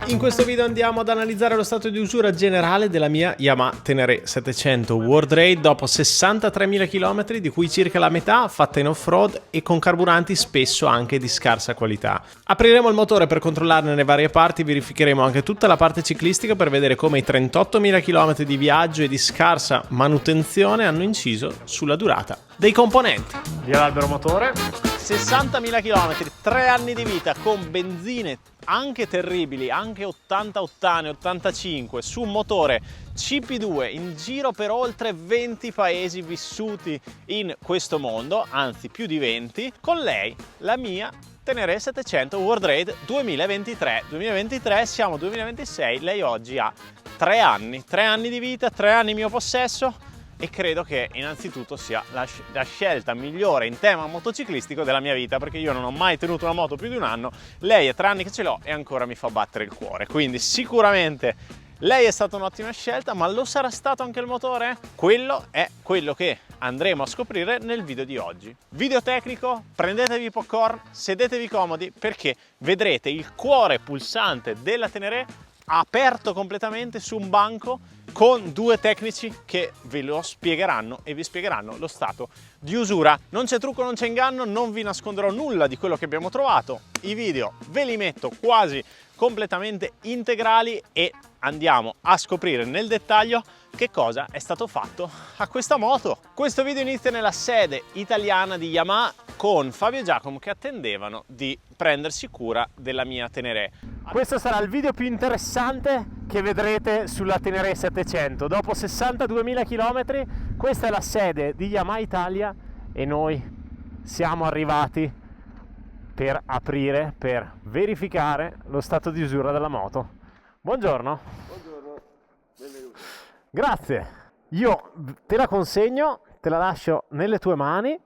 In questo video andiamo ad analizzare lo stato di usura generale della mia Yamaha Tenere 700 World Raid dopo 63.000 km, di cui circa la metà fatta in off-road e con carburanti spesso anche di scarsa qualità. Apriremo il motore per controllarne le varie parti, verificheremo anche tutta la parte ciclistica per vedere come i 38.000 km di viaggio e di scarsa manutenzione hanno inciso sulla durata dei componenti. Via l'albero motore. 60.000 km, 3 anni di vita con benzine anche terribili, anche 80 ottane, 85, su un motore CP2 in giro per oltre 20 paesi vissuti in questo mondo, anzi più di 20, con lei, la mia Tenere 700 World Raid 2023. 2023, siamo 2026, lei oggi ha 3 anni di vita, 3 anni in mio possesso. E credo che innanzitutto sia la scelta migliore in tema motociclistico della mia vita, perché io non ho mai tenuto una moto più di un anno, lei è 3 anni che ce l'ho e ancora mi fa battere il cuore, quindi sicuramente lei è stata un'ottima scelta, ma lo sarà stato anche il motore? Quello è quello che andremo a scoprire nel video di oggi. Video tecnico, prendetevi popcorn, sedetevi comodi, perché vedrete il cuore pulsante della Tenere aperto completamente su un banco con 2 tecnici che ve lo spiegheranno e vi spiegheranno lo stato di usura. Non c'è trucco, non c'è inganno, non vi nasconderò nulla di quello che abbiamo trovato. I video ve li metto quasi completamente integrali e andiamo a scoprire nel dettaglio che cosa è stato fatto a questa moto. Questo video inizia nella sede italiana di Yamaha con Fabio e Giacomo che attendevano di prendersi cura della mia Tenere. Questo sarà il video più interessante che vedrete sulla Tenere 700. Dopo 62.000 km, questa è la sede di Yamaha Italia e noi siamo arrivati per aprire, per verificare lo stato di usura della moto. Buongiorno. Buongiorno, benvenuto. Grazie. Io te la consegno, te la lascio nelle tue mani.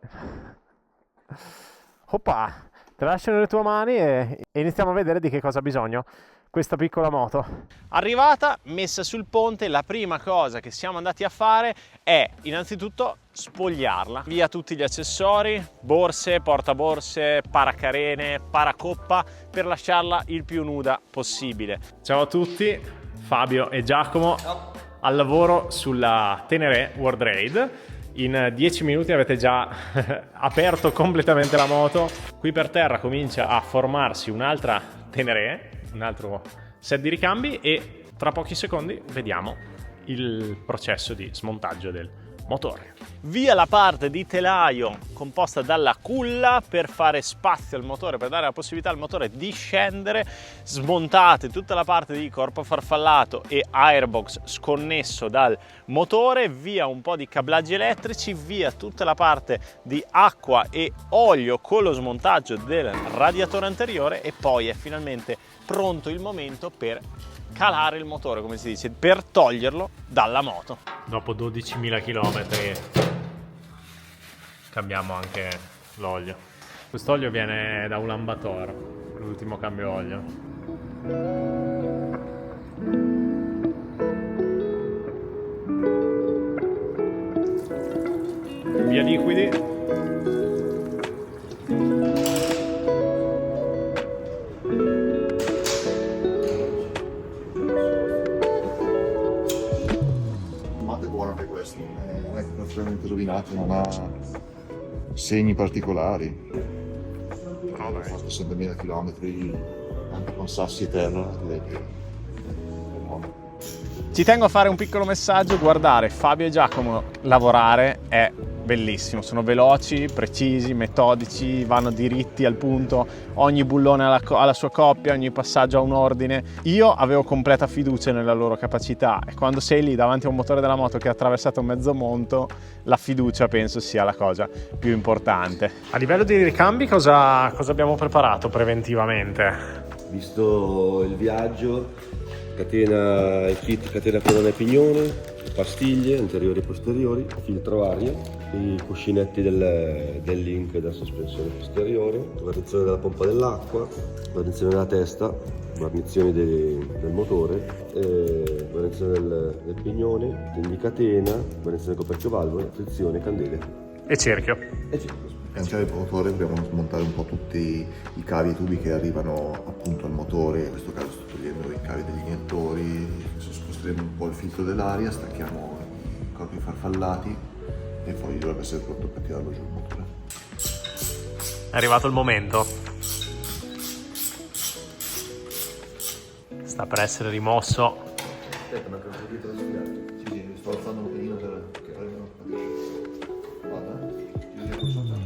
Oppa, te la lascio nelle tue mani e iniziamo a vedere di che cosa ha bisogno questa piccola moto. Arrivata, messa sul ponte, la prima cosa che siamo andati a fare è innanzitutto spogliarla. Via tutti gli accessori, borse, portaborse, paracarene, paracoppa, per lasciarla il più nuda possibile. Ciao a tutti, Fabio e Giacomo. Ciao. Al lavoro sulla Tenere World Raid. In 10 minuti avete già aperto completamente la moto. Qui per terra comincia a formarsi un'altra Tenere, un altro set di ricambi e tra pochi secondi vediamo il processo di smontaggio del motore. Via la parte di telaio composta dalla culla per fare spazio al motore, per dare la possibilità al motore di scendere. Smontate tutta la parte di corpo farfallato e airbox sconnesso dal motore, via un po' di cablaggi elettrici, via tutta la parte di acqua e olio con lo smontaggio del radiatore anteriore e poi è finalmente pronto il momento per calare il motore, come si dice, per toglierlo dalla moto. Dopo 12.000 km cambiamo anche l'olio. Quest'olio viene da Ulan Bator, l'ultimo cambio olio. Via liquidi. Non è particolarmente rovinato, non ha segni particolari. Ho fatto 60.000 km anche con sassi e terra, direi che è buono. Ci tengo a fare un piccolo messaggio: guardare Fabio e Giacomo lavorare è bellissimo, sono veloci, precisi, metodici, vanno diritti al punto, ogni bullone ha la sua coppia, ogni passaggio ha un ordine. Io avevo completa fiducia nella loro capacità e quando sei lì davanti a un motore della moto che ha attraversato mezzo mondo, la fiducia penso sia la cosa più importante. A livello di ricambi cosa abbiamo preparato preventivamente? Visto il viaggio, il kit catena colonna e pignone, pastiglie anteriori e posteriori, filtro aria, i cuscinetti del link della sospensione posteriore, guarnizione della pompa dell'acqua, guarnizione della testa, guarnizioni del motore, guarnizione del pignone, quindi catena, guarnizione del coperchio valvole, frizione, candele e cerchio. Per lanciare il motore dobbiamo smontare un po' tutti i cavi e i tubi che arrivano appunto al motore, in questo caso sto togliendo i cavi preme un po' il filtro dell'aria, stacchiamo i corpi farfallati e poi dovrebbe essere pronto per tirarlo giù il motore. È arrivato il momento. Sta per essere rimosso. Aspetta, ma che ho dietro lo sfiato. Sì, sto alzando un pochino per guarda, io dietro sotto.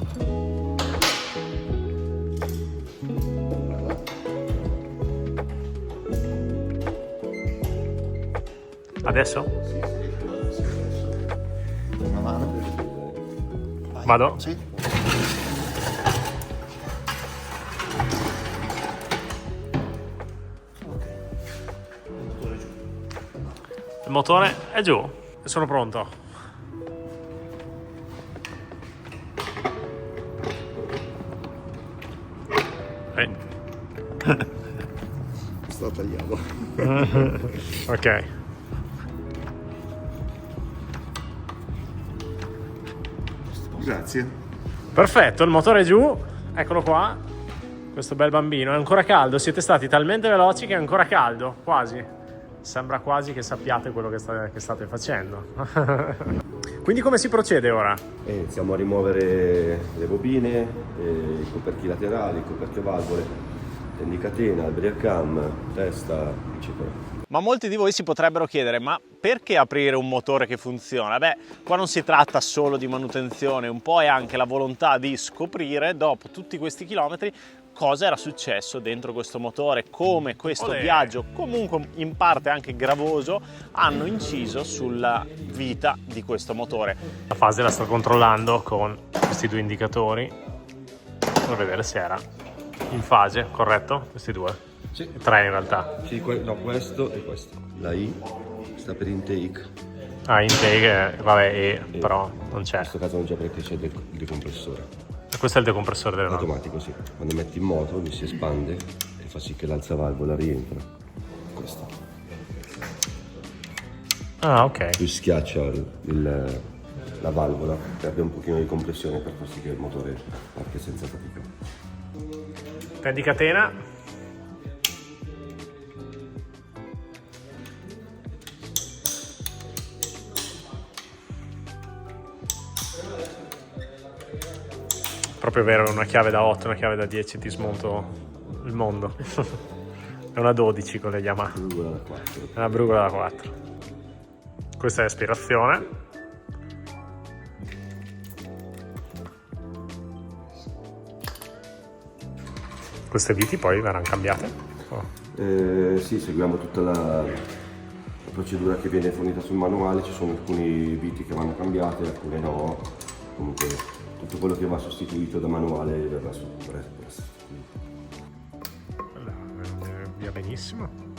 Adesso? Sì, adesso. Una mano. Vai. Vado? Sì. Ok. Motore giù. Il motore è giù. Sono pronto. Sto tagliando. Ok. Grazie. Perfetto, il motore è giù. Eccolo qua. Questo bel bambino è ancora caldo. Siete stati talmente veloci che è ancora caldo. Quasi. Sembra quasi che sappiate quello che state facendo. Quindi come si procede ora? Iniziamo a rimuovere le bobine, i coperchi laterali, il coperchio valvole, tendicatena, albriacam, testa, eccetera. Ma molti di voi si potrebbero chiedere, ma perché aprire un motore che funziona? Beh, qua non si tratta solo di manutenzione, un po' è anche la volontà di scoprire, dopo tutti questi chilometri, cosa era successo dentro questo motore, come questo viaggio, comunque in parte anche gravoso, hanno inciso sulla vita di questo motore. La fase la sto controllando con questi due indicatori per vedere se era in fase, corretto? Questi due? Sì. Tre in realtà. Sì, no, questo e questo. La I sta per intake. Ah, intake, vabbè, però non c'è. In questo caso non c'è perché c'è il decompressore. Questo è il decompressore delle valvole. Automatico, sì. Quando metti in moto mi si espande e fa sì che l'alzavalvola rientra. Questo. Ah, ok. Più schiaccia la valvola, perde un pochino di compressione per far sì che il motore parte senza fatica. Tendicatena. Proprio vero, una chiave da 8, una chiave da 10 ti smonto il mondo. È una 12 con le Yamaha. Brugola da 4. È una brugola da 4. Questa è aspirazione. Queste viti poi verranno cambiate? Oh. Sì, seguiamo tutta la procedura che viene fornita sul manuale. Ci sono alcuni viti che vanno cambiati, alcune no. Comunque tutto quello che va sostituito da manuale verrà sostituito. Via benissimo.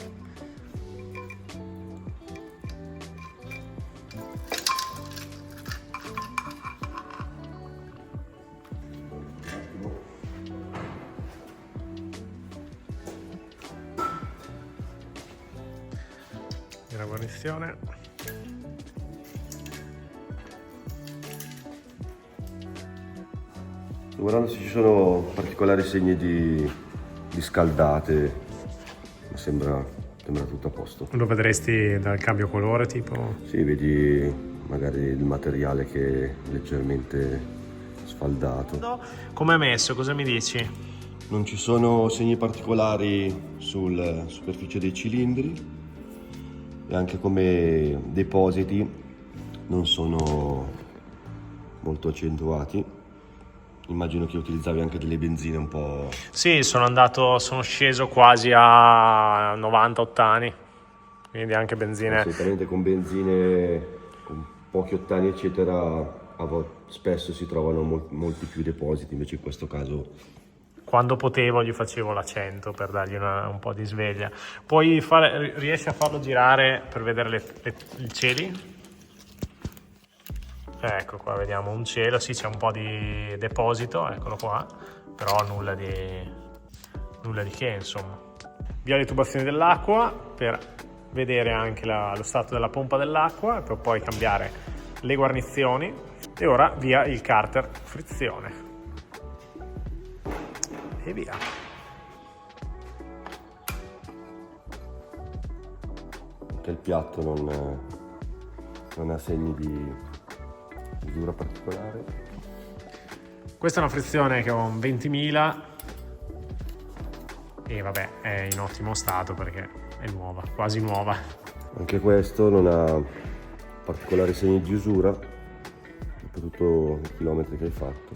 La guarnizione. Guardando se ci sono particolari segni di scaldate, mi sembra tutto a posto. Lo vedresti dal cambio colore tipo? Sì, vedi magari il materiale che è leggermente sfaldato. Come è messo? Cosa mi dici? Non ci sono segni particolari sulla superficie dei cilindri e anche come depositi non sono molto accentuati. Immagino che utilizzavi anche delle benzine un po'... Sì, sono sceso quasi a 90 ottani, quindi anche benzine. Assolutamente, con benzine con pochi ottani eccetera spesso si trovano molti più depositi, invece in questo caso... Quando potevo gli facevo la 100 per dargli un po' di sveglia. Riesci a farlo girare per vedere i cieli? Ecco qua, vediamo un cielo, sì, c'è un po' di deposito, eccolo qua, però nulla di che, insomma. Via le tubazioni dell'acqua per vedere anche lo stato della pompa dell'acqua, per poi cambiare le guarnizioni e ora via il carter frizione. E via. Anche il piatto non ha segni di usura particolare. Questa è una frizione che ho un 20.000 e vabbè, è in ottimo stato perché è nuova, quasi nuova. Anche questo non ha particolari segni di usura, dopo tutto i chilometri che hai fatto.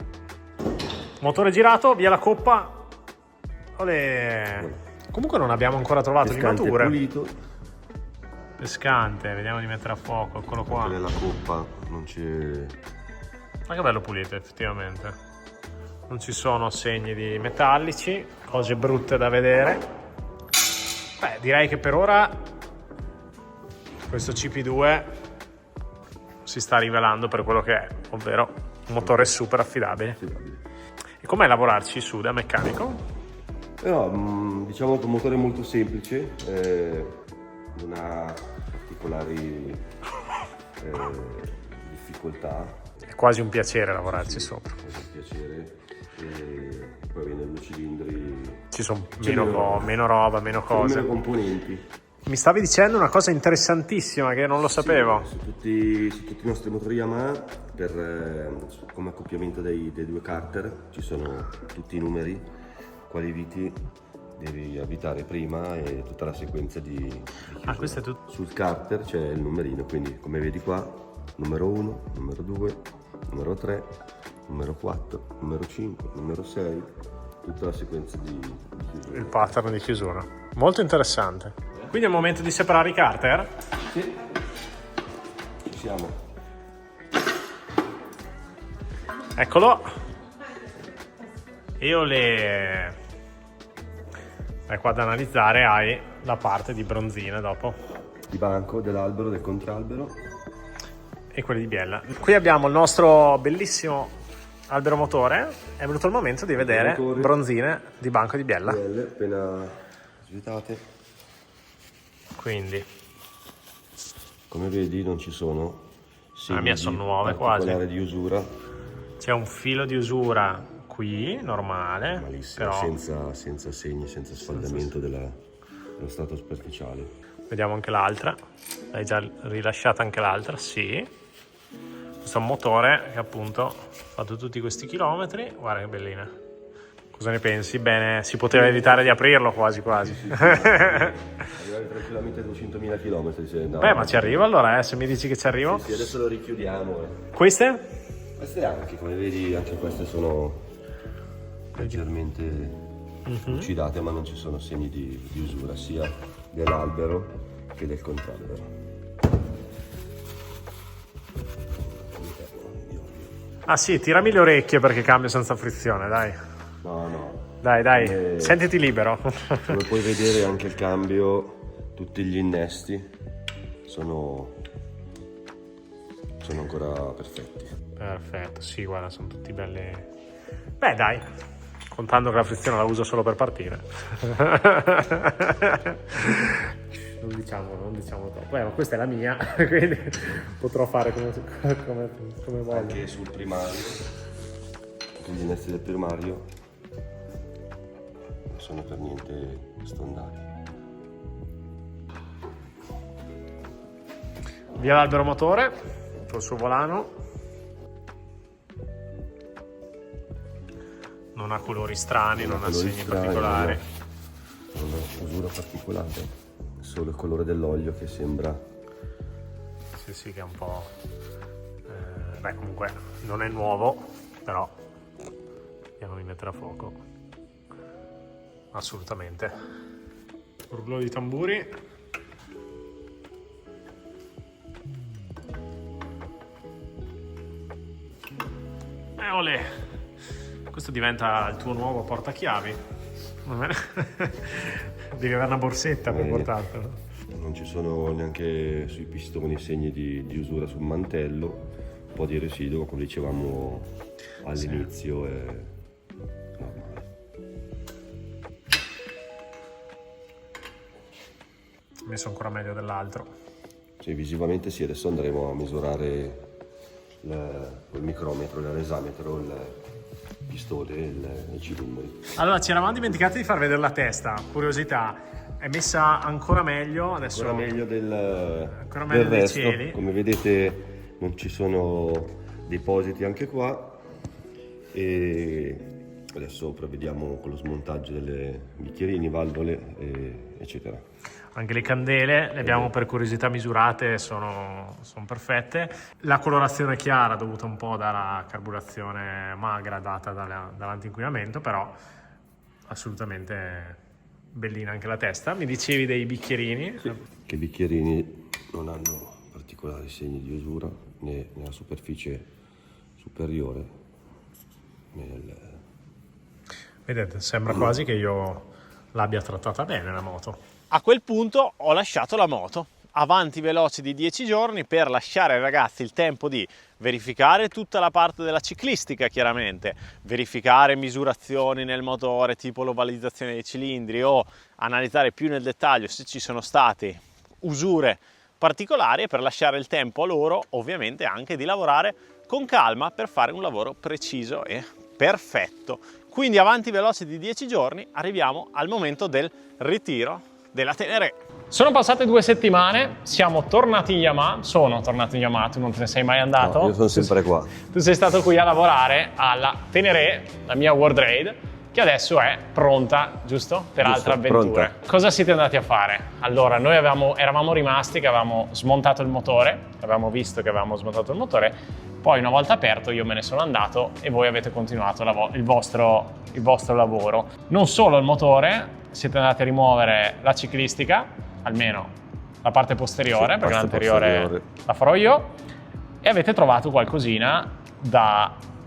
Motore girato, via la coppa. Olè. Comunque non abbiamo ancora trovato Pescante limature. pulito. Pescante, vediamo di mettere a fuoco, eccolo qua. Anche nella coppa non c'è... Ma che bello pulito effettivamente. Non ci sono segni di metallici, cose brutte da vedere. Beh, direi che per ora questo CP2 si sta rivelando per quello che è, ovvero un motore super affidabile. E com'è lavorarci su da meccanico? No, diciamo che è un motore molto semplice, non ha particolari difficoltà. È quasi un piacere lavorarci sopra. È un piacere. E poi viene due cilindri. Ci sono meno roba, meno cose. Meno componenti. Mi stavi dicendo una cosa interessantissima che non lo sapevo. Sì, su tutti i nostri motori Yamaha, come accoppiamento dei due carter, ci sono tutti i numeri, quali viti devi avvitare prima e tutta la sequenza di chiusura. Questo è tutto. Sul carter c'è il numerino, quindi come vedi qua, numero 1, numero 2, numero 3, numero 4, numero 5, numero 6, tutta la sequenza di chiusura. Il pattern di chiusura. Molto interessante. Quindi è il momento di separare i carter? Sì, ci siamo. Eccolo. Io e qua da analizzare hai la parte di bronzine dopo. Di banco, dell'albero, del contralbero. E quelli di biella. Qui abbiamo il nostro bellissimo albero motore. È venuto il momento di vedere bronzine di banco di biella. Belle, appena svuotate. Quindi come vedi non ci sono segni la mia sono nuove quasi. Di usura. C'è un filo di usura qui, normale, Malissimo, però senza segni, senza sfaldamento dello strato superficiale. vediamo anche l'altra. Hai già rilasciata anche l'altra? Sì. Questo è un motore che appunto ha fatto tutti questi chilometri. Guarda che bellina. Cosa ne pensi? Bene, si poteva evitare di aprirlo quasi quasi. Sì. Arrivare tranquillamente a 200.000 km. Beh, ma ci arrivo allora, se mi dici che ci arrivo. Sì, adesso lo richiudiamo. Queste? Queste anche, come vedi, anche queste sono leggermente lucidate, ma non ci sono segni di usura sia dell'albero che del contralbero. Ah sì, tirami le orecchie perché cambio senza frizione, dai. No. Dai, sentiti libero. Come puoi vedere anche il cambio, tutti gli innesti sono ancora perfetti. Perfetto, sì, guarda, sono tutti belli. Beh, dai, contando che la frizione la uso solo per partire. Non diciamo troppo. Ma questa è la mia, quindi potrò fare come voglio. Anche sul primario, gli innesti del primario non sono per niente stondati. Via l'albero motore col suo volano. Non ha colori strani, non ha segni particolari. Non ha usura particolare, solo il colore dell'olio che sembra. Sì, che è un po'. Beh, comunque non è nuovo, però vediamo di mettere a fuoco. Assolutamente. Rullo di tamburi. Olè. Questo diventa il tuo nuovo portachiavi. Devi avere una borsetta per portartelo. Non ci sono neanche sui pistoni segni di usura sul mantello, un po' di residuo, come dicevamo all'inizio, è normale. Messo ancora meglio dell'altro. Sì, visivamente sì, adesso andremo a misurare col micrometro, l'esametro, il pistone e i cilindri. Allora, ci eravamo dimenticati di far vedere la testa, curiosità. È messa ancora meglio adesso. Ancora meglio del dei resto. cieli. Come vedete non ci sono depositi anche qua, e adesso provvediamo con lo smontaggio delle bicchierini, valvole, eccetera. Anche le candele le abbiamo per curiosità misurate, sono perfette. La colorazione è chiara dovuta un po' dalla carburazione magra data dall'antinquinamento, però assolutamente bellina anche la testa. Mi dicevi dei bicchierini? Sì, che i bicchierini non hanno particolari segni di usura né nella superficie superiore né Vedete, sembra quasi che io l'abbia trattata bene la moto. A quel punto ho lasciato la moto. Avanti veloci di 10 giorni per lasciare ai ragazzi il tempo di verificare tutta la parte della ciclistica, chiaramente, verificare misurazioni nel motore tipo l'ovalizzazione dei cilindri o analizzare più nel dettaglio se ci sono state usure particolari, e per lasciare il tempo a loro ovviamente anche di lavorare con calma per fare un lavoro preciso e perfetto. Quindi avanti veloci di 10 giorni arriviamo al momento del ritiro della Ténéré. Sono passate 2 settimane, siamo tornati in Yamaha, sono tornato in Yamaha, tu non te ne sei mai andato? No, io sono sempre qua. Tu sei stato qui a lavorare alla Ténéré, la mia World Raid, che adesso è pronta, giusto? Per altre avventure. Pronta. Cosa siete andati a fare? Allora, noi eravamo rimasti che avevamo smontato il motore, avevamo visto che avevamo smontato il motore, poi una volta aperto io me ne sono andato e voi avete continuato il vostro lavoro. Non solo il motore, siete andati a rimuovere la ciclistica, almeno la parte posteriore, sì, perché l'anteriore la farò io, e avete trovato qualcosina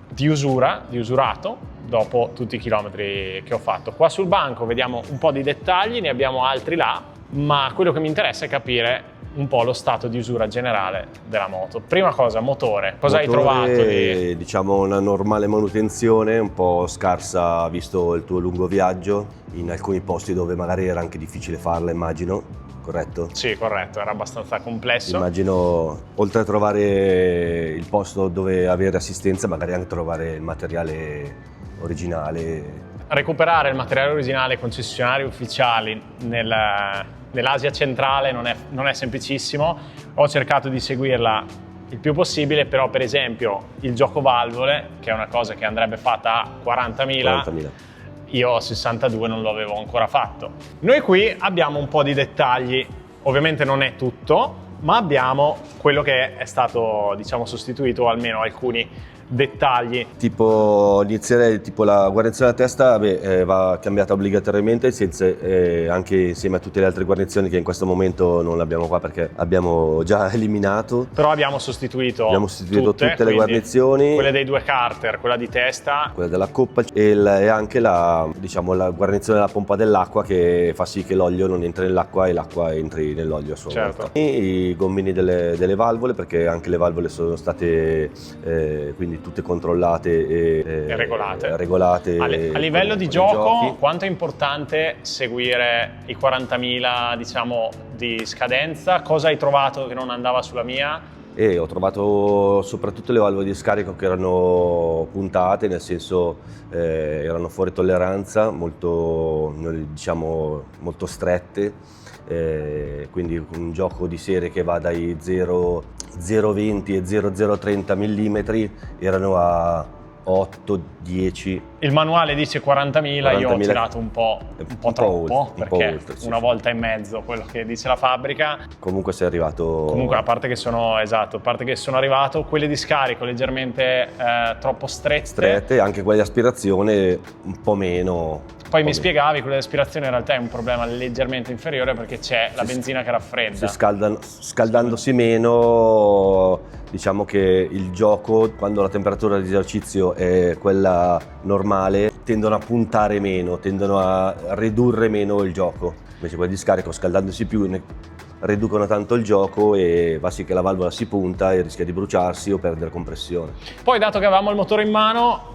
di usurato, dopo tutti i chilometri che ho fatto. Qua sul banco vediamo un po' di dettagli, ne abbiamo altri là, ma quello che mi interessa è capire un po' lo stato di usura generale della moto. Prima cosa, motore. Cosa hai trovato di... Diciamo una normale manutenzione, un po' scarsa visto il tuo lungo viaggio, in alcuni posti dove magari era anche difficile farla, immagino, corretto? Sì, corretto, era abbastanza complesso. Immagino, oltre a trovare il posto dove avere assistenza, magari anche trovare il materiale originale. Recuperare il materiale originale concessionari ufficiali nell'Asia centrale non è semplicissimo. Ho cercato di seguirla il più possibile, però per esempio il gioco valvole, che è una cosa che andrebbe fatta a 40.000, io a 62 non lo avevo ancora fatto. Noi qui abbiamo un po' di dettagli, ovviamente non è tutto, ma abbiamo quello che è stato, diciamo, sostituito, o almeno alcuni dettagli. Tipo inizierei tipo la guarnizione della testa, va cambiata obbligatoriamente, anche insieme a tutte le altre guarnizioni che in questo momento non abbiamo qua perché abbiamo già eliminato. Però abbiamo sostituito tutte le guarnizioni, quelle dei 2 carter, quella di testa, quella della coppa e anche la guarnizione della pompa dell'acqua, che fa sì che l'olio non entri nell'acqua e l'acqua entri nell'olio a sua volta. E i gommini delle valvole, perché anche le valvole sono state quindi tutte controllate e regolate. A livello di gioco, quanto è importante seguire i 40.000, diciamo, di scadenza? Cosa hai trovato che non andava sulla mia? E ho trovato soprattutto le valvole di scarico che erano puntate, nel senso erano fuori tolleranza, molto strette, quindi un gioco di serie che va dai 0,20 e 0,030 mm erano a 8-10. Il manuale dice 40.000, io ho tirato un po' troppo, perché una volta e mezzo quello che dice la fabbrica. Comunque sei arrivato... Comunque a parte che sono arrivato, quelle di scarico leggermente troppo strette, anche quelle di aspirazione un po' meno. Poi mi spiegavi, quella di aspirazione in realtà è un problema leggermente inferiore perché c'è la benzina che raffredda. Scaldandosi meno, diciamo che il gioco, quando la temperatura di esercizio è quella normale, tendono a puntare meno, tendono a ridurre meno il gioco. Invece quelli di scarico, scaldandosi più, riducono tanto il gioco e va sì che la valvola si punta e rischia di bruciarsi o perdere compressione. Poi, dato che avevamo il motore in mano,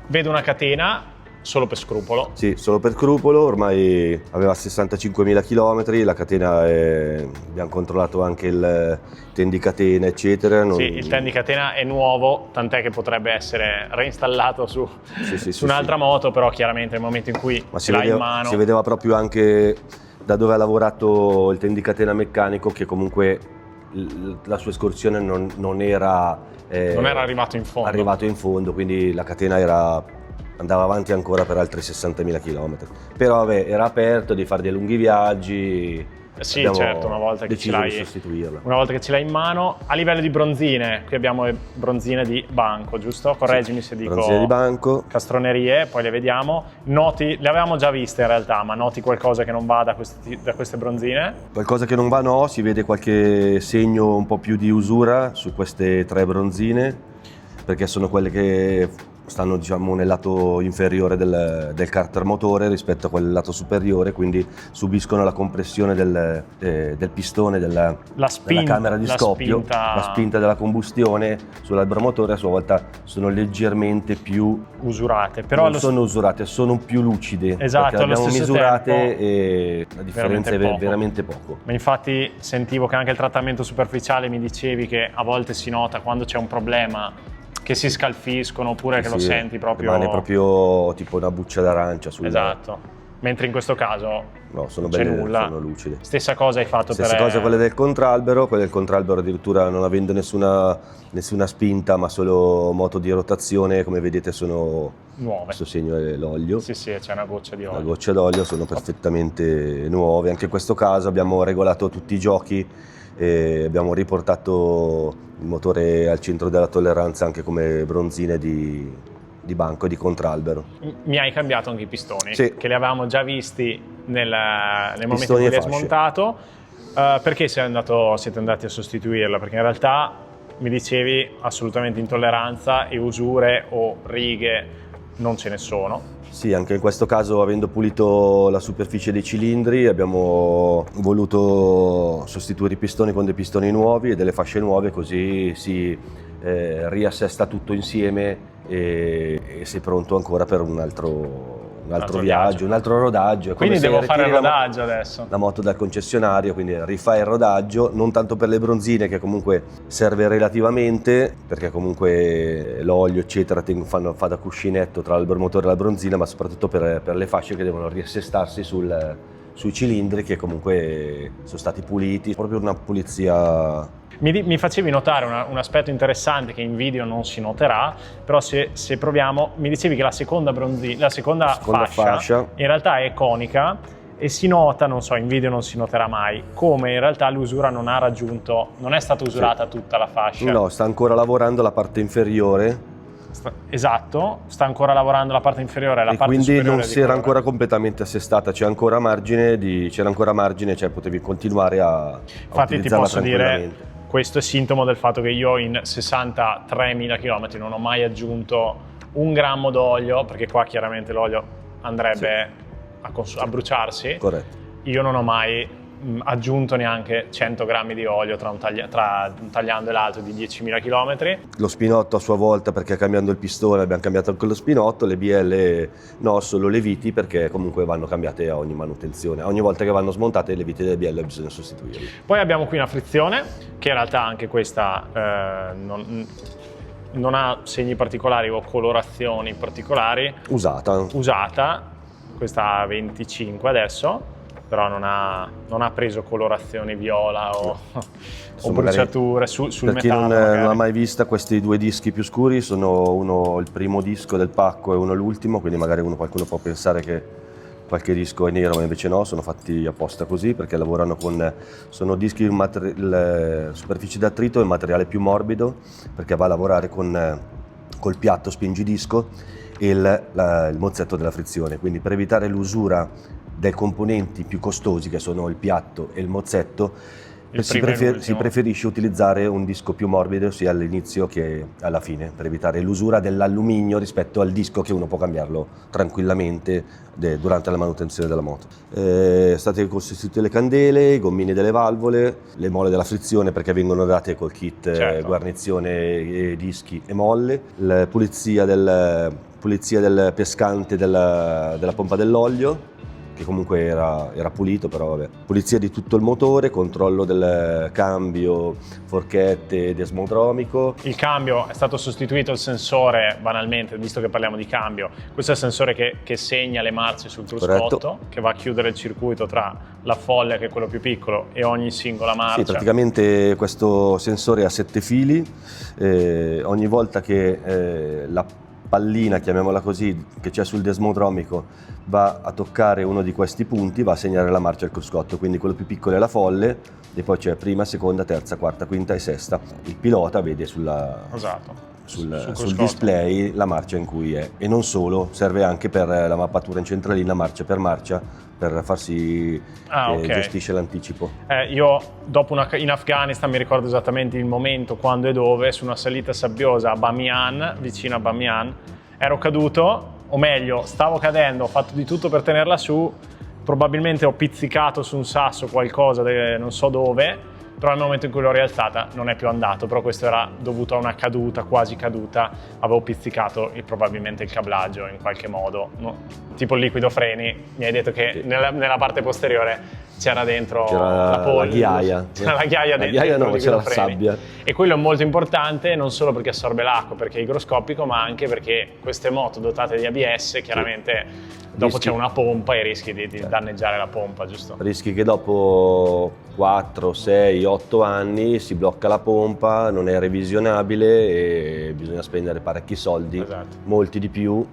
vedo una catena. Solo per scrupolo? Sì, solo per scrupolo, ormai aveva 65.000 km, la catena abbiamo controllato anche il tendicatena, eccetera. Sì, il tendicatena è nuovo, tant'è che potrebbe essere reinstallato su un'altra moto, però chiaramente nel momento in cui ce l'hai in mano... Si vedeva proprio anche da dove ha lavorato il tendicatena meccanico, che comunque la sua escursione non era arrivato in fondo. Arrivato in fondo, quindi la catena andava avanti ancora per altri 60.000 km. Però vabbè, era aperto di fare dei lunghi viaggi. Sì, certo, una volta che ce l'hai in mano. A livello di bronzine, qui abbiamo le bronzine di banco, giusto? Correggimi se dico bronzine di banco, castronerie, poi le vediamo. Noti, le avevamo già viste in realtà, ma noti qualcosa che non va da queste bronzine? Qualcosa che non va, no, si vede qualche segno un po' più di usura su queste 3 bronzine, perché sono quelle che stanno, diciamo, nel lato inferiore del carter motore rispetto a quel lato superiore, quindi subiscono la compressione del pistone della camera di scoppio, la spinta della combustione sull'albermotore. A sua volta sono leggermente più usurate, però non sono usurate, sono più lucide. Esatto, perché le abbiamo misurate tempo, e la differenza è veramente poco. Ma infatti sentivo che anche il trattamento superficiale, mi dicevi che a volte si nota quando c'è un problema che si scalfiscono, oppure che lo senti proprio... Rimane proprio tipo una buccia d'arancia Esatto, mentre in questo caso no, sono c'è belle, nulla. sono lucide. Stessa cosa hai fatto Stessa cosa quelle del contralbero addirittura non avendo nessuna spinta, ma solo moto di rotazione, come vedete sono nuove. Questo segno è l'olio. Sì, c'è una goccia di olio. Una goccia d'olio, sono perfettamente nuove. Anche in questo caso abbiamo regolato tutti i giochi e abbiamo riportato il motore al centro della tolleranza anche come bronzine di banco e di contralbero. Mi hai cambiato anche i pistoni, sì, che li avevamo già visti nel momento in cui li hai smontato. Perché siete andati a sostituirla? Perché in realtà mi dicevi assolutamente intolleranza e usure o righe non ce ne sono. Sì, anche in questo caso, avendo pulito la superficie dei cilindri, abbiamo voluto sostituire i pistoni con dei pistoni nuovi e delle fasce nuove, così si riassesta tutto insieme e sei pronto ancora per un altro viaggio, un altro rodaggio. Quindi devo fare il rodaggio adesso. La moto dal concessionario, quindi rifai il rodaggio, non tanto per le bronzine, che comunque serve relativamente, perché comunque l'olio eccetera fa da cuscinetto tra l'albermotore e la bronzina, ma soprattutto per le fasce che devono riassestarsi sui cilindri, che comunque sono stati puliti, proprio una pulizia. Mi facevi notare un aspetto interessante che in video non si noterà, però se proviamo, mi dicevi che la seconda fascia in realtà è conica e si nota, non so, in video non si noterà mai, come in realtà l'usura non è stata usurata tutta la fascia. No, sta ancora lavorando la parte inferiore. Esatto, sta ancora lavorando la parte inferiore, la parte quindi superiore non si era ancora completamente assestata, c'era ancora margine, cioè potevi continuare a Infatti ti posso dire, questo è sintomo del fatto che io in 63.000 km non ho mai aggiunto un grammo d'olio, perché qua chiaramente l'olio andrebbe a bruciarsi. Corretto. Io non ho mai aggiunto neanche 100 grammi di olio tra un tagliando e l'altro di 10.000 km. Lo spinotto a sua volta, perché cambiando il pistone abbiamo cambiato anche lo spinotto, le bielle no, solo le viti, perché comunque vanno cambiate a ogni manutenzione. Ogni volta che vanno smontate le viti delle bielle bisogna sostituirle. Poi abbiamo qui una frizione, che in realtà anche questa non ha segni particolari o colorazioni particolari. Usata, questa ha 25 adesso, però non ha preso colorazioni viola o bruciature sul metallo. Per chi non l'ha mai vista, questi due dischi più scuri sono uno il primo disco del pacco e uno l'ultimo, quindi magari qualcuno può pensare che qualche disco è nero, ma invece no, sono fatti apposta così, perché lavorano sono dischi superficie d'attrito e materiale più morbido, perché va a lavorare col piatto spingidisco e il mozzetto della frizione, quindi per evitare l'usura dei componenti più costosi, che sono il piatto e il mozzetto, si preferisce utilizzare un disco più morbido sia all'inizio che alla fine, per evitare l'usura dell'alluminio rispetto al disco, che uno può cambiarlo tranquillamente durante la manutenzione della moto. State sostituite le candele, i gommini delle valvole, le molle della frizione, perché vengono date col kit, certo, guarnizione, dischi e molle, la pulizia del pescante della pompa dell'olio, che comunque era pulito, però vabbè. Pulizia di tutto il motore, controllo del cambio, forchette, desmodromico. Il cambio è stato sostituito, il sensore, banalmente, visto che parliamo di cambio, questo è il sensore che segna le marce sul cruscotto, Corretto. che va a chiudere il circuito tra la foglia, che è quello più piccolo, e ogni singola marcia. Sì, praticamente questo sensore ha 7 fili, ogni volta che la pallina, chiamiamola così, che c'è sul desmodromico va a toccare uno di questi punti, va a segnare la marcia al cruscotto, quindi quello più piccolo è la folle, e poi c'è prima, seconda, terza, quarta, quinta e sesta. Il pilota vede Esatto. sul display la marcia in cui è, e non solo, serve anche per la mappatura in centralina, marcia per marcia, per farsi ok. gestisce l'anticipo. Io dopo in Afghanistan mi ricordo esattamente il momento, quando e dove, su una salita sabbiosa a Bamiyan, vicino a Bamiyan, ero caduto, o meglio, stavo cadendo, ho fatto di tutto per tenerla su, probabilmente ho pizzicato su un sasso qualcosa, non so dove, però nel momento in cui l'ho rialzata non è più andato, però questo era dovuto a una caduta, quasi caduta, avevo pizzicato probabilmente il cablaggio in qualche modo, no? Tipo il liquido freni, mi hai detto che nella parte posteriore c'era dentro la polvere, ghiaia. c'era la ghiaia dentro, La ghiaia no, il c'era liquido la freni. sabbia. E quello è molto importante non solo perché assorbe l'acqua, perché è igroscopico, ma anche perché queste moto dotate di ABS chiaramente dopo c'è una pompa e rischi di danneggiare la pompa, giusto? Rischi che dopo 4, 6, 8 anni si blocca la pompa, non è revisionabile e bisogna spendere parecchi soldi, Esatto. molti di più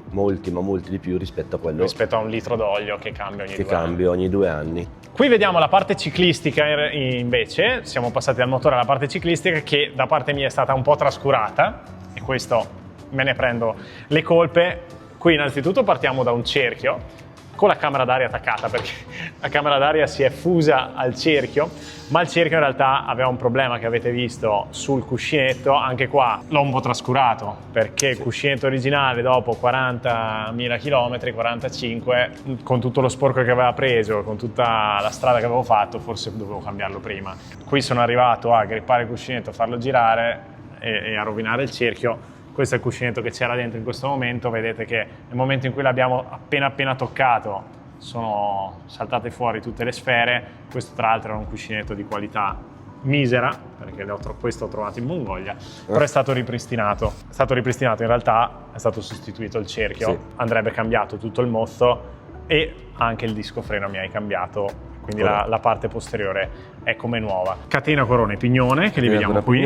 rispetto a quello Rispetto a un litro d'olio che cambia ogni che 2 anni. cambia ogni 2 anni. Qui vediamo la parte ciclistica invece, siamo passati dal motore alla parte ciclistica, che da parte mia è stata un po' trascurata, e questo me ne prendo le colpe. Qui innanzitutto partiamo da un cerchio con la camera d'aria attaccata, perché la camera d'aria si è fusa al cerchio, ma il cerchio in realtà aveva un problema che avete visto sul cuscinetto. Anche qua l'ho un po' trascurato, perché il cuscinetto originale dopo 40.000 km, 45, con tutto lo sporco che aveva preso, con tutta la strada che avevo fatto, forse dovevo cambiarlo prima. Qui sono arrivato a grippare il cuscinetto, farlo girare e a rovinare il cerchio. Questo è il cuscinetto che c'era dentro in questo momento, vedete che nel momento in cui l'abbiamo appena toccato sono saltate fuori tutte le sfere. Questo tra l'altro era un cuscinetto di qualità misera, perché questo ho trovato in Mongolia, però è stato ripristinato. È stato ripristinato, in realtà è stato sostituito il cerchio, Sì. andrebbe cambiato tutto il mozzo e anche il disco freno mi hai cambiato, quindi la parte posteriore è come nuova. Catena, corona e pignone, che li vediamo qui.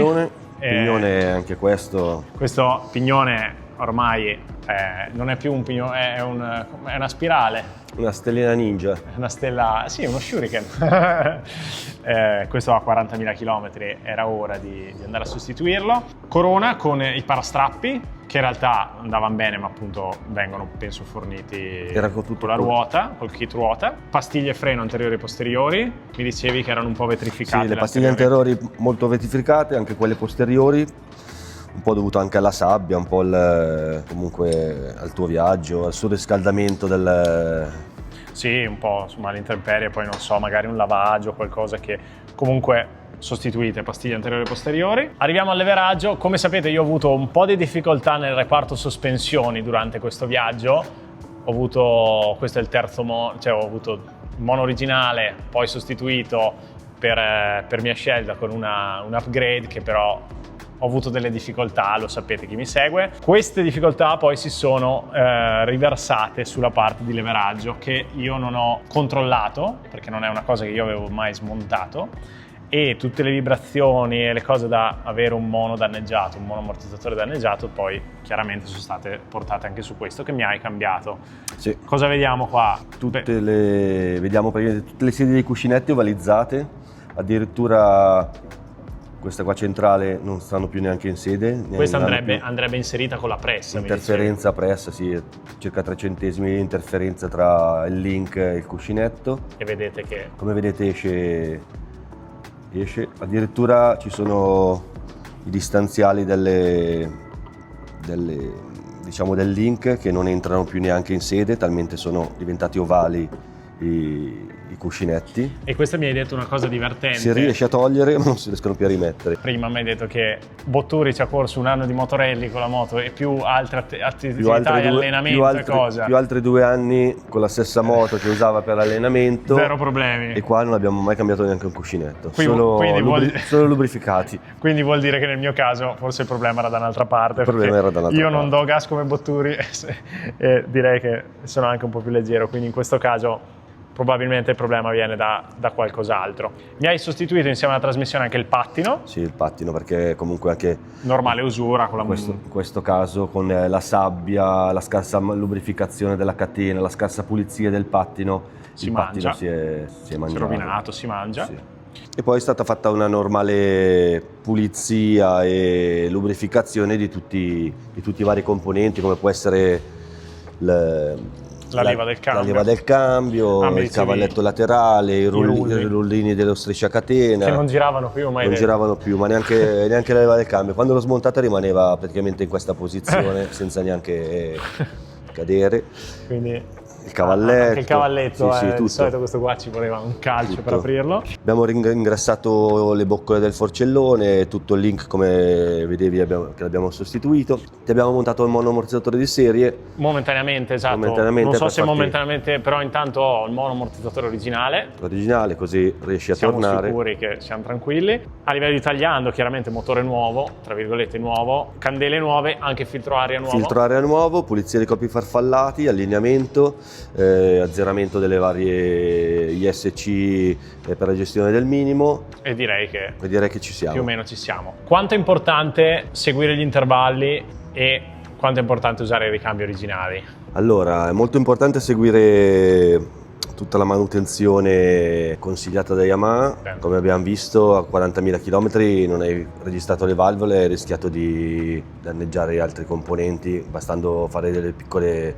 Pignone anche questo. Questo pignone ormai non è più un pignone, è una spirale. Una stellina ninja. Una stella, sì, uno shuriken. Questo a 40.000 km, era ora di andare a sostituirlo. Corona con i parastrappi, che in realtà andavano bene, ma appunto vengono, penso, forniti con la ruota, col kit ruota. Pastiglie freno anteriori e posteriori, mi dicevi che erano un po' vetrificate. Sì, le pastiglie anteriori molto vetrificate, anche quelle posteriori, un po' dovuto anche alla sabbia, un po' comunque al tuo viaggio, al surriscaldamento del... Sì, un po' insomma all'intemperie, poi non so, magari un lavaggio, qualcosa che comunque sostituite pastiglie anteriori e posteriori. Arriviamo al leveraggio. Come sapete, io ho avuto un po' di difficoltà nel reparto sospensioni durante questo viaggio. Questo è il terzo ho avuto il mono originale, poi sostituito per mia scelta con un upgrade, che però ho avuto delle difficoltà, lo sapete chi mi segue. Queste difficoltà poi si sono riversate sulla parte di leveraggio, che io non ho controllato, perché non è una cosa che io avevo mai smontato, e tutte le vibrazioni e le cose da avere un mono danneggiato, un mono ammortizzatore danneggiato, poi chiaramente sono state portate anche su questo, che mi hai cambiato. Sì. Cosa vediamo qua? Vediamo praticamente tutte le sedie dei cuscinetti ovalizzate, addirittura questa qua centrale non stanno più neanche in sede. Questa andrebbe inserita con la pressa. Interferenza pressa, sì, circa 3 centesimi di interferenza tra il link e il cuscinetto. E vedete che... Come vedete esce. Addirittura ci sono i distanziali del link che non entrano più neanche in sede, talmente sono diventati ovali i cuscinetti. E questa mi hai detto una cosa divertente. Si riesce a togliere ma non si riescono più a rimettere. Prima mi hai detto che Botturi ci ha corso un anno di motorelli con la moto e più altre attività di allenamento e cosa. Più altri 2 anni con la stessa moto che usava per l'allenamento. Zero problemi. E qua non abbiamo mai cambiato neanche un cuscinetto, Quindi solo lubrificati. Quindi vuol dire che nel mio caso forse il problema era da un'altra parte. Il problema era da un'altra io parte. non do gas come Botturi e direi che sono anche un po' più leggero, quindi in questo caso probabilmente il problema viene da qualcos'altro. Mi hai sostituito insieme alla trasmissione anche il pattino. Sì, il pattino, perché comunque anche normale usura con la in questo caso con la sabbia, la scarsa lubrificazione della catena, la scarsa pulizia del pattino, pattino si è mangiato. Si è rovinato, si mangia. Sì. E poi è stata fatta una normale pulizia e lubrificazione di tutti i vari componenti, come può essere la leva del cambio, il cavalletto laterale, i rullini dello strisciacatena. Che non giravano più, ma neanche la leva del cambio. Quando l'ho smontata rimaneva praticamente in questa posizione senza neanche cadere. Quindi il cavalletto. Anche il cavalletto, sì, di solito questo qua ci voleva un calcio per aprirlo. Abbiamo ingrassato le boccole del forcellone, tutto il link come vedevi che l'abbiamo sostituito. Ti abbiamo montato il monoammortizzatore di serie. Momentaneamente, esatto. Non so se momentaneamente, però intanto ho il monoammortizzatore originale. Originale, così riesci a tornare. Siamo sicuri che siamo tranquilli. A livello di tagliando, chiaramente motore nuovo, tra virgolette nuovo, candele nuove, anche filtro aria nuovo. Filtro aria nuovo, pulizia dei copi farfallati, allineamento, azzeramento delle varie ISC per la gestione del minimo. E direi che ci siamo. Più o meno ci siamo. Quanto è importante seguire gli intervalli e quanto è importante usare i ricambi originali? Allora, è molto importante seguire tutta la manutenzione consigliata da Yamaha. Come abbiamo visto, a 40.000 km non hai registrato le valvole, hai rischiato di danneggiare altri componenti, bastando fare delle piccole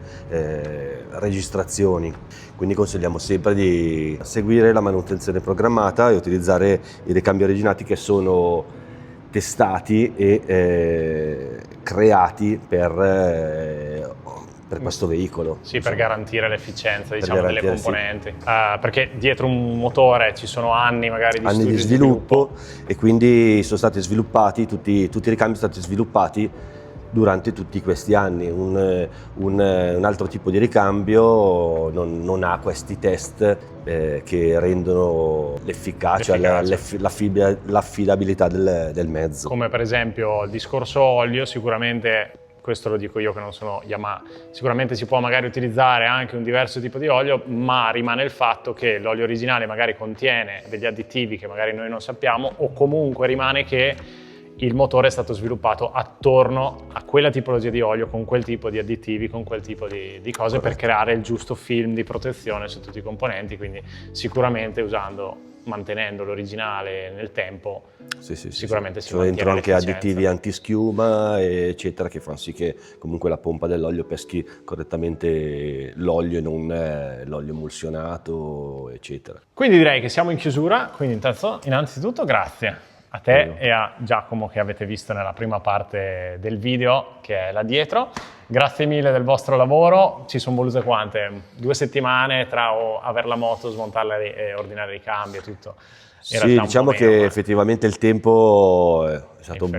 registrazioni. Quindi consigliamo sempre di seguire la manutenzione programmata e utilizzare i ricambi originati che sono testati e creati per questo veicolo. Sì, per garantire l'efficienza delle componenti. Sì. Perché dietro un motore ci sono anni magari di sviluppo e quindi sono stati sviluppati, tutti i ricambi sono stati sviluppati durante tutti questi anni. Un altro tipo di ricambio non ha questi test che rendono l'efficacia, l'affidabilità del mezzo. Come per esempio il discorso olio, sicuramente, questo lo dico io che non sono Yamaha, sicuramente si può magari utilizzare anche un diverso tipo di olio, ma rimane il fatto che l'olio originale magari contiene degli additivi che magari noi non sappiamo, o comunque rimane che il motore è stato sviluppato attorno a quella tipologia di olio, con quel tipo di additivi, con quel tipo di cose. Corretto. Per creare il giusto film di protezione su tutti i componenti, quindi sicuramente mantenendo l'originale nel tempo, sicuramente si mantiene dentro anche additivi antischiuma eccetera, che fanno sì che comunque la pompa dell'olio peschi correttamente l'olio e non l'olio emulsionato eccetera. Quindi direi che siamo in chiusura, quindi innanzitutto grazie a te e a Giacomo che avete visto nella prima parte del video, che è là dietro. Grazie mille del vostro lavoro. Ci sono volute quante? 2 settimane tra aver la moto, smontarla e ordinare i cambi e tutto. Sì, diciamo che effettivamente il tempo è stato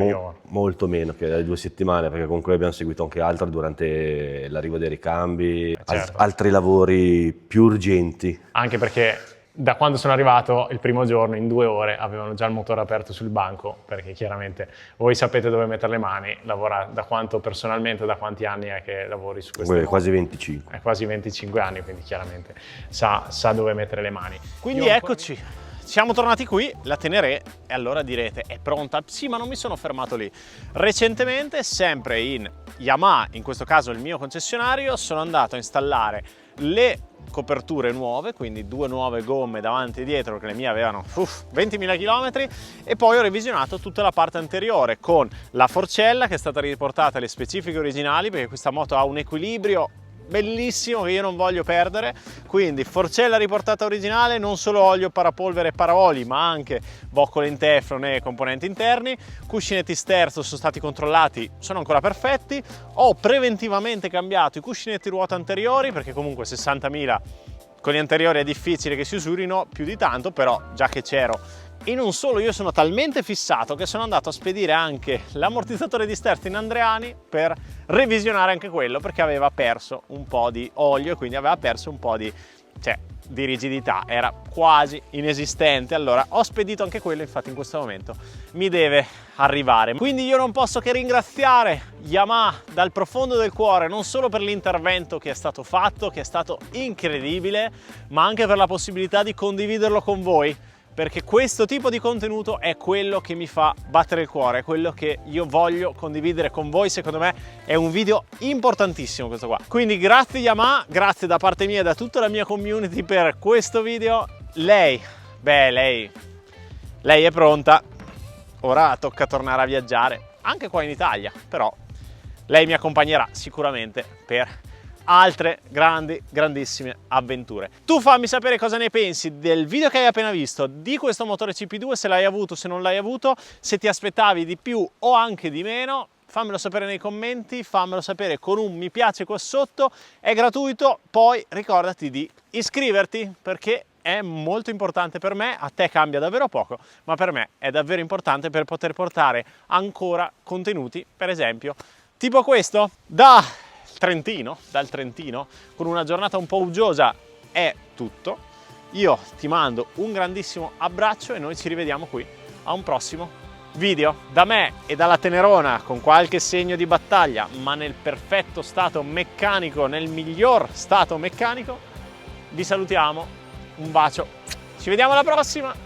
molto meno che le 2 settimane, perché comunque abbiamo seguito anche altro durante l'arrivo dei ricambi, altri lavori più urgenti. Anche perché da quando sono arrivato il primo giorno, in 2 ore, avevano già il motore aperto sul banco, perché chiaramente voi sapete dove mettere le mani, lavora da quanto personalmente, da quanti anni è che lavori su questo? Quasi 25. È quasi 25 anni, quindi chiaramente sa dove mettere le mani. Quindi eccoci, siamo tornati qui, la Tenere, e allora direte, è pronta? Sì, ma non mi sono fermato lì. Recentemente, sempre in Yamaha, in questo caso il mio concessionario, sono andato a installare le coperture nuove, quindi 2 nuove gomme davanti e dietro, perché le mie avevano 20.000 km, e poi ho revisionato tutta la parte anteriore con la forcella che è stata riportata alle specifiche originali, perché questa moto ha un equilibrio bellissimo che io non voglio perdere. Quindi forcella riportata originale, non solo olio, parapolvere e paraoli, ma anche boccole in teflon e componenti interni. Cuscinetti sterzo sono stati controllati, sono ancora perfetti. Ho preventivamente cambiato i cuscinetti ruota anteriori, perché comunque 60.000 con gli anteriori è difficile che si usurino più di tanto, però già che c'ero. E non solo, io sono talmente fissato che sono andato a spedire anche l'ammortizzatore di sterzo in Andreani per revisionare anche quello, perché aveva perso un po' di olio e quindi aveva perso un po' di rigidità, era quasi inesistente. Allora ho spedito anche quello, infatti in questo momento mi deve arrivare. Quindi io non posso che ringraziare Yamaha dal profondo del cuore, non solo per l'intervento che è stato fatto, che è stato incredibile, ma anche per la possibilità di condividerlo con voi, perché questo tipo di contenuto è quello che mi fa battere il cuore, è quello che io voglio condividere con voi. Secondo me è un video importantissimo questo qua. Quindi grazie Yamaha, grazie da parte mia e da tutta la mia community per questo video. Lei è pronta, ora tocca tornare a viaggiare, anche qua in Italia, però lei mi accompagnerà sicuramente per altre grandissime avventure. Tu fammi sapere cosa ne pensi del video che hai appena visto, di questo motore CP2, se l'hai avuto, se non l'hai avuto, se ti aspettavi di più o anche di meno. Fammelo sapere nei commenti, fammelo sapere con un mi piace qua sotto, è gratuito. Poi ricordati di iscriverti, perché è molto importante per me. A te cambia davvero poco, ma per me è davvero importante per poter portare ancora contenuti, per esempio tipo questo dal Trentino, con una giornata un po' uggiosa. È tutto. Io ti mando un grandissimo abbraccio e noi ci rivediamo qui a un prossimo video. Da me e dalla Tenerona, con qualche segno di battaglia, ma nel perfetto stato meccanico, nel miglior stato meccanico, vi salutiamo. Un bacio. Ci vediamo alla prossima.